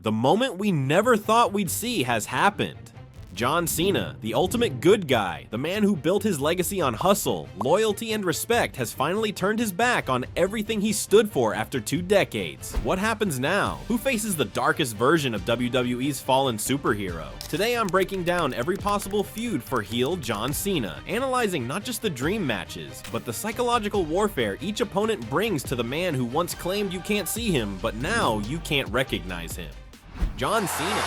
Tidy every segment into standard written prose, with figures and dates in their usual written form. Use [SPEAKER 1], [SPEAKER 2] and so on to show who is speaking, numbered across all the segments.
[SPEAKER 1] The moment we never thought we'd see has happened. John Cena, the ultimate good guy, the man who built his legacy on hustle, loyalty, and respect, has finally turned his back on everything he stood for after 2 decades. What happens now? Who faces the darkest version of WWE's fallen superhero? Today I'm breaking down every possible feud for heel John Cena, analyzing not just the dream matches, but the psychological warfare each opponent brings to the man who once claimed you can't see him, but now you can't recognize him. John Cena.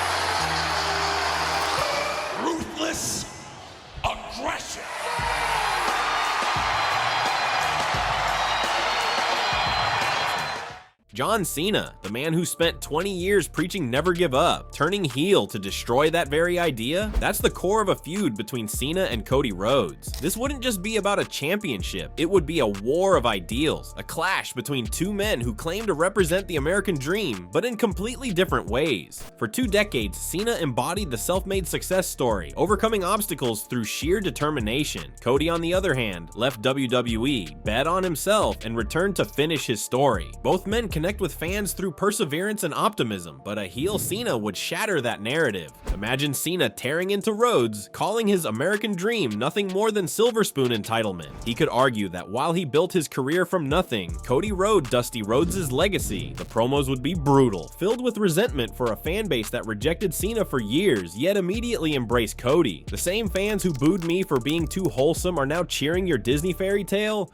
[SPEAKER 2] Ruthless aggression.
[SPEAKER 1] John Cena, the man who spent 20 years preaching never give up, turning heel to destroy that very idea? That's the core of a feud between Cena and Cody Rhodes. This wouldn't just be about a championship, it would be a war of ideals, a clash between 2 men who claim to represent the American dream, but in completely different ways. For 2 decades, Cena embodied the self-made success story, overcoming obstacles through sheer determination. Cody, on the other hand, left WWE, bet on himself, and returned to finish his story. Both men connect with fans through perseverance and optimism, but a heel Cena would shatter that narrative. Imagine Cena tearing into Rhodes, calling his American dream nothing more than silver spoon entitlement. He could argue that while he built his career from nothing, Cody rode Dusty Rhodes' legacy. The promos would be brutal, filled with resentment for a fan base that rejected Cena for years, yet immediately embraced Cody. The same fans who booed me for being too wholesome are now cheering your Disney fairy tale?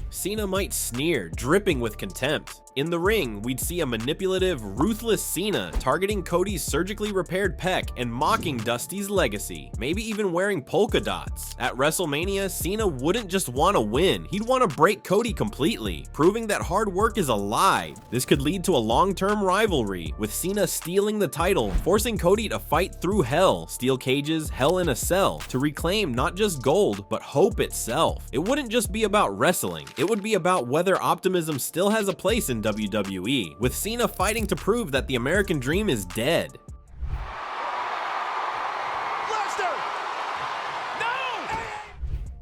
[SPEAKER 1] Cena might sneer, dripping with contempt. In the ring, we'd see a manipulative, ruthless Cena targeting Cody's surgically repaired pec and mocking Dusty's legacy, maybe even wearing polka dots. At WrestleMania, Cena wouldn't just want to win, he'd want to break Cody completely, proving that hard work is a lie. This could lead to a long-term rivalry, with Cena stealing the title, forcing Cody to fight through hell, steel cages, hell in a cell, to reclaim not just gold, but hope itself. It wouldn't just be about wrestling, it would be about whether optimism still has a place in WWE, with Cena fighting to prove that the American dream is dead.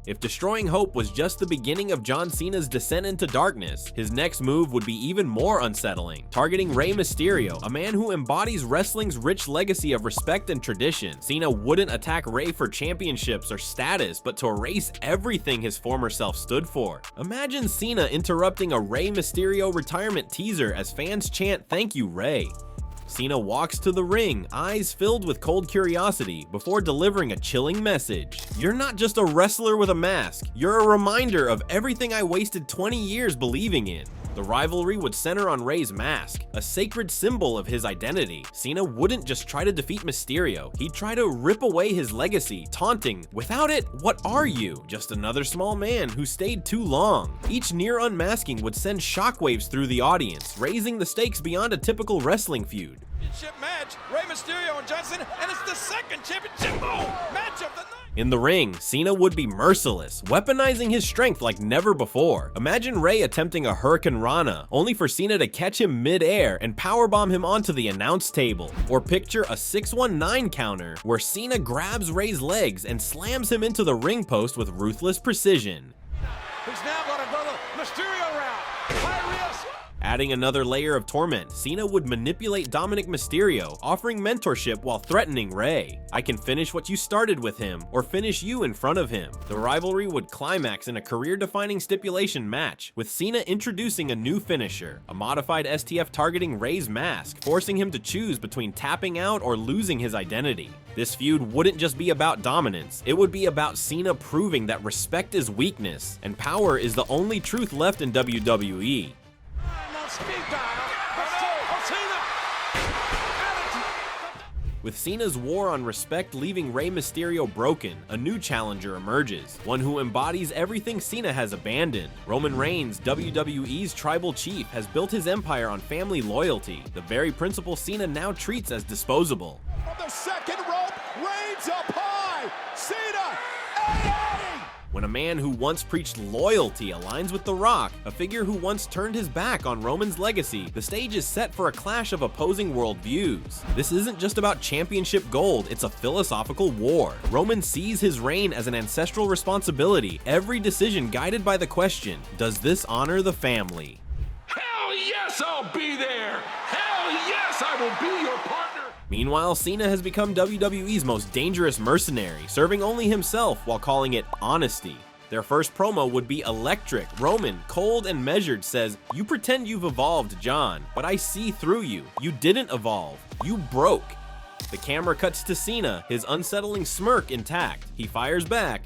[SPEAKER 1] If destroying hope was just the beginning of John Cena's descent into darkness, his next move would be even more unsettling, targeting Rey Mysterio, a man who embodies wrestling's rich legacy of respect and tradition. Cena wouldn't attack Rey for championships or status, but to erase everything his former self stood for. Imagine Cena interrupting a Rey Mysterio retirement teaser as fans chant "Thank you, Rey." Cena walks to the ring, eyes filled with cold curiosity, before delivering a chilling message. "You're not just a wrestler with a mask, you're a reminder of everything I wasted 20 years believing in." The rivalry would center on Rey's mask, a sacred symbol of his identity. Cena wouldn't just try to defeat Mysterio, he'd try to rip away his legacy, taunting, "Without it, what are you? Just another small man who stayed too long." Each near unmasking would send shockwaves through the audience, raising the stakes beyond a typical wrestling feud.
[SPEAKER 2] Championship match, Rey Mysterio and John Cena, and it's the second championship match of the night.
[SPEAKER 1] In the ring, Cena would be merciless, weaponizing his strength like never before. Imagine Rey attempting a Hurricane Rana, only for Cena to catch him mid-air and powerbomb him onto the announce table. Or picture a 619 counter, where Cena grabs Rey's legs and slams him into the ring post with ruthless precision.
[SPEAKER 2] He's now going to go the Mysterio route. High risk.
[SPEAKER 1] Adding another layer of torment, Cena would manipulate Dominic Mysterio, offering mentorship while threatening Rey. "I can finish what you started with him, or finish you in front of him." The rivalry would climax in a career-defining stipulation match, with Cena introducing a new finisher, a modified STF targeting Rey's mask, forcing him to choose between tapping out or losing his identity. This feud wouldn't just be about dominance, it would be about Cena proving that respect is weakness, and power is the only truth left in WWE. With Cena's war on respect leaving Rey Mysterio broken, a new challenger emerges, one who embodies everything Cena has abandoned. Roman Reigns, WWE's tribal chief, has built his empire on family loyalty, the very principle Cena now treats as disposable.
[SPEAKER 2] From the second rope, Reigns up high, Cena, 880!
[SPEAKER 1] When a man who once preached loyalty aligns with The Rock, a figure who once turned his back on Roman's legacy, the stage is set for a clash of opposing worldviews. This isn't just about championship gold, it's a philosophical war. Roman sees his reign as an ancestral responsibility, every decision guided by the question, does this honor the family?
[SPEAKER 3] Hell yes, I'll be there! Hell yes, I will be your partner!
[SPEAKER 1] Meanwhile, Cena has become WWE's most dangerous mercenary, serving only himself while calling it honesty. Their first promo would be electric. Roman, cold and measured, says, "You pretend you've evolved, John, but I see through you. You didn't evolve. You broke." The camera cuts to Cena, his unsettling smirk intact. He fires back,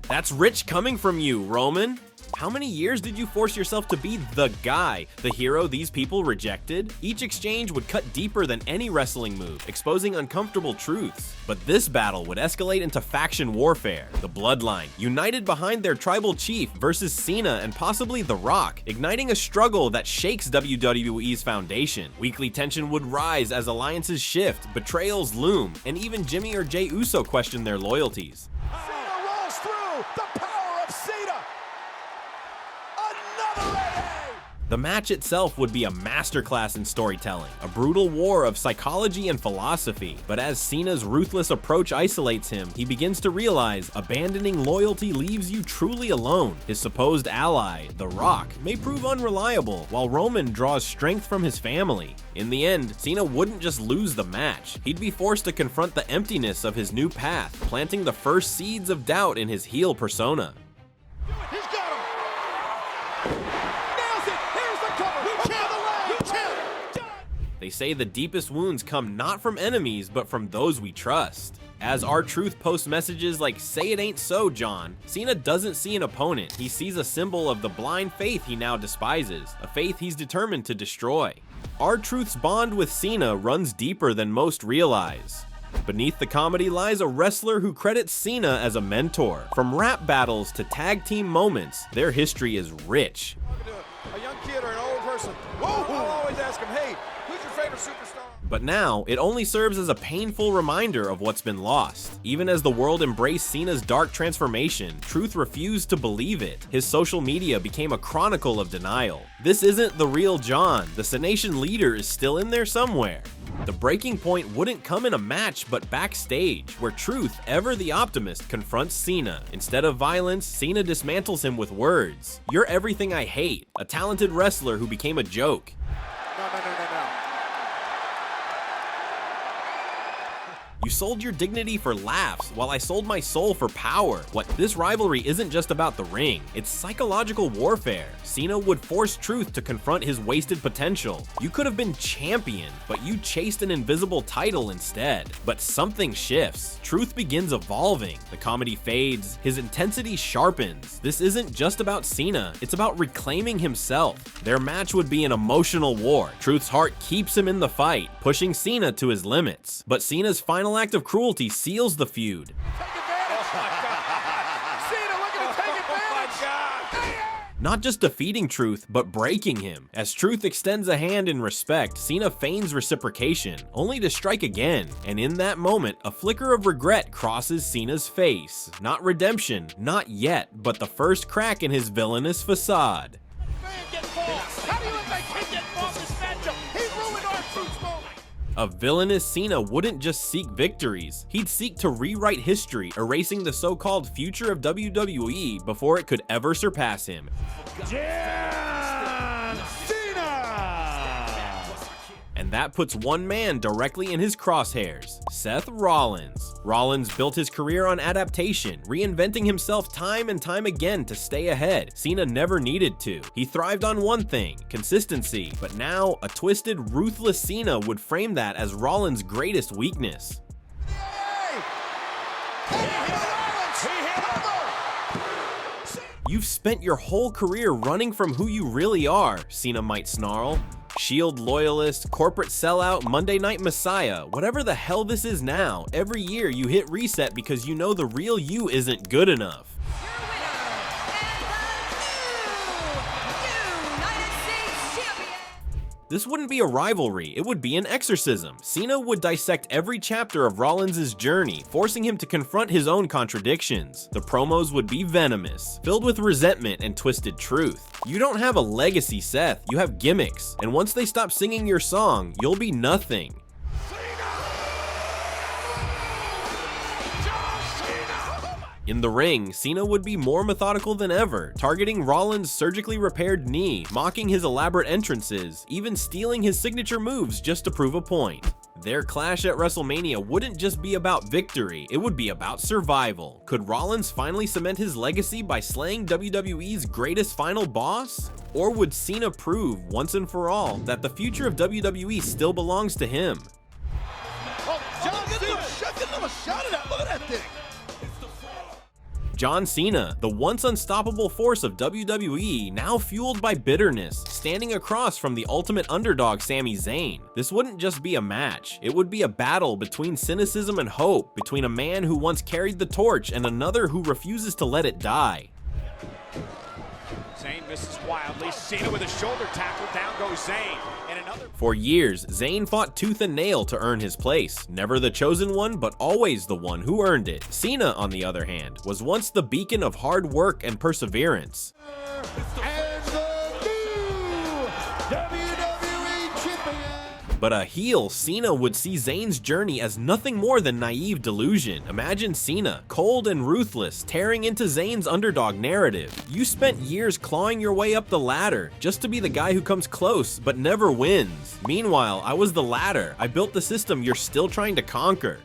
[SPEAKER 1] "That's rich coming from you, Roman. How many years did you force yourself to be the guy, the hero these people rejected?" Each exchange would cut deeper than any wrestling move, exposing uncomfortable truths. But this battle would escalate into faction warfare. The Bloodline, united behind their tribal chief, versus Cena and possibly The Rock, igniting a struggle that shakes WWE's foundation. Weekly tension would rise as alliances shift, betrayals loom, and even Jimmy or Jey Uso question their loyalties.
[SPEAKER 2] Cena rolls through. The power of Cena. Another AA.
[SPEAKER 1] The match itself would be a masterclass in storytelling, a brutal war of psychology and philosophy. But as Cena's ruthless approach isolates him, he begins to realize abandoning loyalty leaves you truly alone. His supposed ally, The Rock, may prove unreliable, while Roman draws strength from his family. In the end, Cena wouldn't just lose the match, he'd be forced to confront the emptiness of his new path, planting the first seeds of doubt in his heel persona.
[SPEAKER 2] He's got him. Nails it. Here's the cover. We count.
[SPEAKER 1] They say the deepest wounds come not from enemies, but from those we trust. As R-Truth posts messages like, "Say it ain't so, John," Cena doesn't see an opponent, he sees a symbol of the blind faith he now despises, a faith he's determined to destroy. R-Truth's bond with Cena runs deeper than most realize. Beneath the comedy lies a wrestler who credits Cena as a mentor. From rap battles to tag team moments, their history is rich.
[SPEAKER 2] A young kid or an old person. Whoa! I'll always ask him, "Hey, who's your favorite superstar?"
[SPEAKER 1] But now, it only serves as a painful reminder of what's been lost. Even as the world embraced Cena's dark transformation, Truth refused to believe it. His social media became a chronicle of denial. This isn't the real John. The Cenation leader is still in there somewhere. The breaking point wouldn't come in a match, but backstage, where Truth, ever the optimist, confronts Cena. Instead of violence, Cena dismantles him with words. "You're everything I hate," a talented wrestler who became a joke.
[SPEAKER 2] No.
[SPEAKER 1] "You sold your dignity for laughs, while I sold my soul for power." What this rivalry isn't just about the ring, it's psychological warfare. Cena would force Truth to confront his wasted potential. "You could have been champion, but you chased an invisible title instead." But something shifts. Truth begins evolving. The comedy fades, his intensity sharpens. This isn't just about Cena, it's about reclaiming himself. Their match would be an emotional war. Truth's heart keeps him in the fight, pushing Cena to his limits. But Cena's final act of cruelty seals the feud.
[SPEAKER 2] Take advantage. Oh my God. Cena looking to take advantage. Oh my God.
[SPEAKER 1] Not just defeating Truth, but breaking him. As Truth extends a hand in respect, Cena feigns reciprocation, only to strike again. And in that moment, a flicker of regret crosses Cena's face. Not redemption, not yet, but the first crack in his villainous facade.
[SPEAKER 2] How do you let that kid get involved in this matchup? He ruined R-Truth's moment.
[SPEAKER 1] A villainous Cena wouldn't just seek victories, he'd seek to rewrite history, erasing the so-called future of WWE before it could ever surpass him.
[SPEAKER 2] John Cena!
[SPEAKER 1] And that puts one man directly in his crosshairs, Seth Rollins. Rollins built his career on adaptation, reinventing himself time and time again to stay ahead. Cena never needed to. He thrived on one thing, consistency. But now, a twisted, ruthless Cena would frame that as Rollins' greatest weakness. "You've spent your whole career running from who you really are," Cena might snarl. Shield loyalist, corporate sellout, Monday Night Messiah, whatever the hell this is now, every year you hit reset because you know the real you isn't good enough. This wouldn't be a rivalry, it would be an exorcism. Cena would dissect every chapter of Rollins' journey, forcing him to confront his own contradictions. The promos would be venomous, filled with resentment and twisted truth. You don't have a legacy, Seth, you have gimmicks, and once they stop singing your song, you'll be nothing. In the ring, Cena would be more methodical than ever, targeting Rollins' surgically repaired knee, mocking his elaborate entrances, even stealing his signature moves just to prove a point. Their clash at WrestleMania wouldn't just be about victory, it would be about survival. Could Rollins finally cement his legacy by slaying WWE's greatest final boss? Or would Cena prove, once and for all, that the future of WWE still belongs to him?
[SPEAKER 2] Oh, John Cena shucking him a shot at that. Look at that thing.
[SPEAKER 1] John Cena, the once unstoppable force of WWE, now fueled by bitterness, standing across from the ultimate underdog Sami Zayn. This wouldn't just be a match, it would be a battle between cynicism and hope, between a man who once carried the torch and another who refuses to let it die.
[SPEAKER 4] Zayn misses wildly, Cena with a shoulder tackle, down goes Zayn, and another...
[SPEAKER 1] For years, Zayn fought tooth and nail to earn his place, never the chosen one, but always the one who earned it. Cena, on the other hand, was once the beacon of hard work and perseverance.
[SPEAKER 2] And the new WWE champion.
[SPEAKER 1] But a heel, Cena would see Zayn's journey as nothing more than naive delusion. Imagine Cena, cold and ruthless, tearing into Zayn's underdog narrative. You spent years clawing your way up the ladder, just to be the guy who comes close, but never wins. Meanwhile, I was the ladder. I built the system you're still trying to conquer.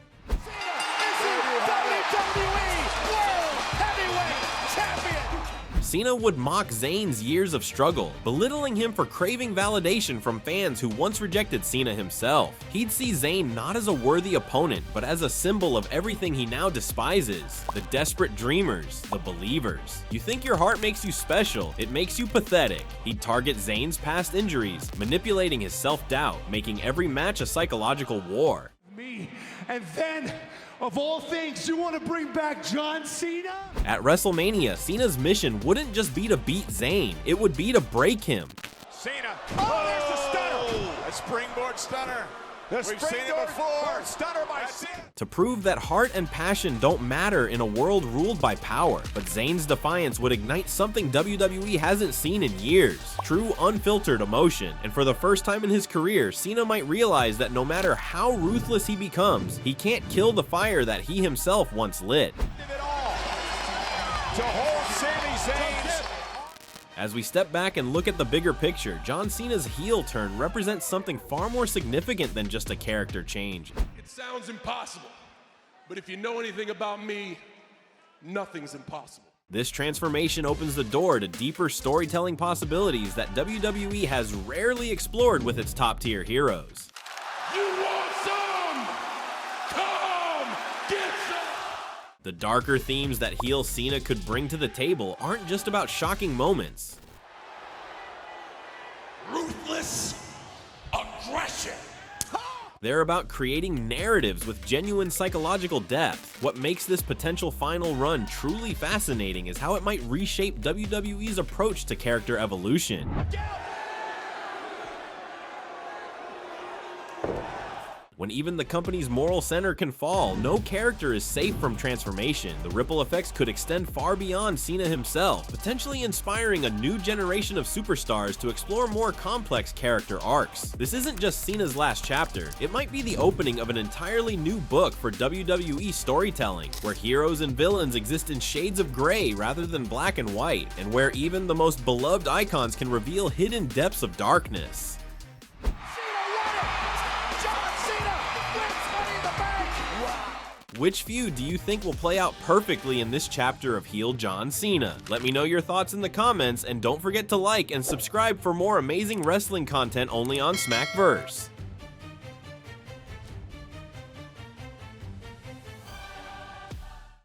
[SPEAKER 1] Cena would mock Zayn's years of struggle, belittling him for craving validation from fans who once rejected Cena himself. He'd see Zayn not as a worthy opponent, but as a symbol of everything he now despises. The desperate dreamers, the believers. You think your heart makes you special, it makes you pathetic. He'd target Zayn's past injuries, manipulating his self-doubt, making every match a psychological war.
[SPEAKER 2] And then, of all things, you want to bring back John Cena?
[SPEAKER 1] At WrestleMania, Cena's mission wouldn't just be to beat Zayn, it would be to break him.
[SPEAKER 4] Cena,
[SPEAKER 2] Oh, there's the stunner.
[SPEAKER 4] a springboard stunner.
[SPEAKER 2] The
[SPEAKER 4] We've seen it before.
[SPEAKER 2] Stunner by
[SPEAKER 4] That's
[SPEAKER 2] Cena.
[SPEAKER 1] To prove that heart and passion don't matter in a world ruled by power, but Zayn's defiance would ignite something WWE hasn't seen in years. True unfiltered emotion, and for the first time in his career, Cena might realize that no matter how ruthless he becomes, he can't kill the fire that he himself once lit.
[SPEAKER 4] Give it all to hold Sami Zayn.
[SPEAKER 1] As we step back and look at the bigger picture, John Cena's heel turn represents something far more significant than just a character change.
[SPEAKER 3] It sounds impossible, but if you know anything about me, nothing's impossible.
[SPEAKER 1] This transformation opens the door to deeper storytelling possibilities that WWE has rarely explored with its top-tier heroes.
[SPEAKER 3] You want some? Come get some!
[SPEAKER 1] The darker themes that heel Cena could bring to the table aren't just about shocking moments.
[SPEAKER 3] Ruthless aggression.
[SPEAKER 1] They're about creating narratives with genuine psychological depth. What makes this potential final run truly fascinating is how it might reshape WWE's approach to character evolution. When even the company's moral center can fall, no character is safe from transformation. The ripple effects could extend far beyond Cena himself, potentially inspiring a new generation of superstars to explore more complex character arcs. This isn't just Cena's last chapter, it might be the opening of an entirely new book for WWE storytelling, where heroes and villains exist in shades of gray rather than black and white, and where even the most beloved icons can reveal hidden depths of darkness. Which feud do you think will play out perfectly in this chapter of heel John Cena? Let me know your thoughts in the comments, and don't forget to like and subscribe for more amazing wrestling content only on Smackverse.